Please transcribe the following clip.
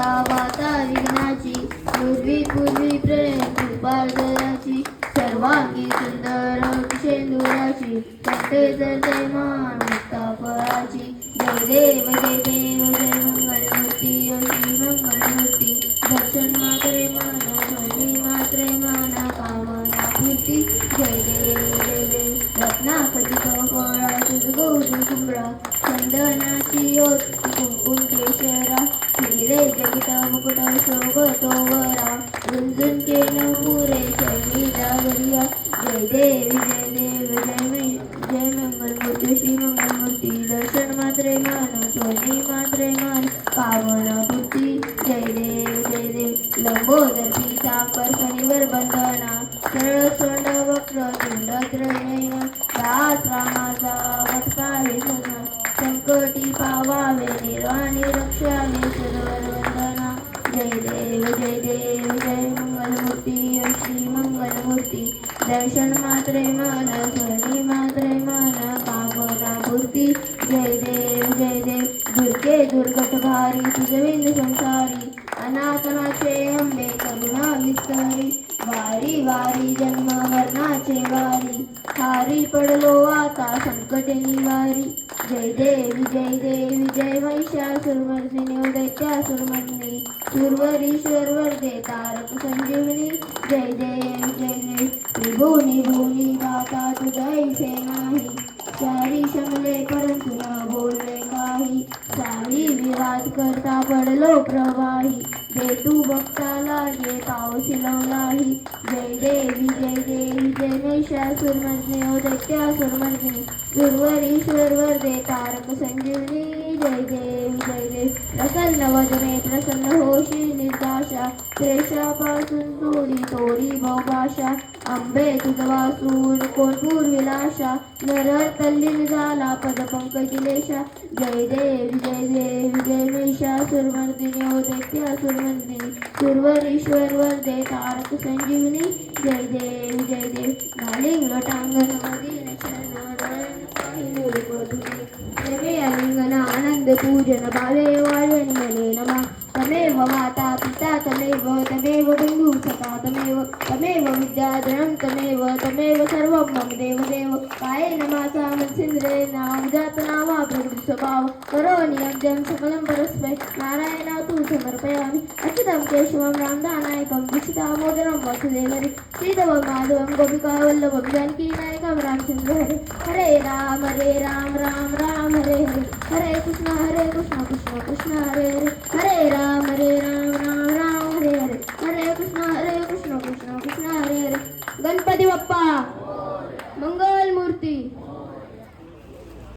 माता माता विघ्नाची पूर्वी प्रेम उपार्जनाची सर्वांगी सुंदर शेंदुराची कंठे जय मान मुक्ता फळाची जय देव जय मंगलमूर्ती श्री मंगलमूर्ती दर्शन मात्रे मान ध्वनी मात्रे मान कामना पूर्ती जय देव रत्नाखचित फळा गौरी कुंभरा चंदनाची ओत कुंकुम केशरा हिरे जगित मुकुट शोभतो वरा झुंझुन केन पुरे शैली डावरिया जय देव जय मंगलमूर्ती श्री मंगलमूर्ती दर्शन मात्रे मान ध्वनी मात्रे मान कामना पूर्ती जय देव लंबोदर पीतांबर फणीवर बंधना सरळ सोंड वक्र तुंड त्रयनयन दास रामाचा वत्कारे सना संकटी पावावे निर्वाणी रक्षावे सर्वर वंदना जय देव जय मंगलमूर्ती श्री मंगलमूर्ती दर्शन मात्रे मान ध्वनी मात्रे मान कामना पूर्ती जय देव दुर्गे दुर्गट भारी तुझविंद संसारी अनाथनाचे अंबे करुणा विस्तारी वारी वारी जन्म मरणाचे वारी हारी पडलो आता संकट निवारी जय देव जय महिषासुरमर्दिनी उदैत्यासुरमर्दिनी सुरवरीश्वर वरदे तारक संजीवनी जय देव त्रिभुवनी भुवनी दाता तुझैसे नाही चारी शमले परंतु न बोलले काही सारी विराट करता पडलो प्रवाही दे तू भक्ताला ये पावसी लावलाही जय देवी जय महिषासुरमर्दिनी उदैत्यासुरमर्दिनी सुरवरीश्वर वरदे तारक संजीवनी जय देव प्रसन्न वदने प्रसन्न होशी निर्दाशा क्लेशापासून तोरी भवभाषा अंबे तुझ वासून कोण पूर्विलाशा नरहर तल्लीन झाला पद पंकजिलेशा जय देव जय महिषासुरमर्दिनी उदैत्यासुरमर्दिनी सुरवरीश्वर वरदे तारक संजीवनी जय देव घालिंग लोटांगण मदीन लिंगन आनंद पूजन भावे वाळवण मने नमा तमेव माता पिता तमेव बंधू सखा तमेव विद्याधरं तमेव सर्वं मम देव कायेन मासा मनसिंद्रेण उदात्तनामा प्रकृति स्वभाव करोमि यज्ञं सकलं परस्मै नारायण तु समर्पयामि अच्युतं केशवं रामदानायकं दीक्षितामोदरं वसुदेवरि श्रीधवं माधवं गोपिकावल्लभं जानकीनायकं रामचन्द्र हरे राम राम राम हरे हरे कृष्ण कृष्ण कृष्ण हरे हरे राम राम हरे हरे कृष्ण कृष्ण कृष्ण हरे हरे गणपती बाप्पा मंगल मूर्ती।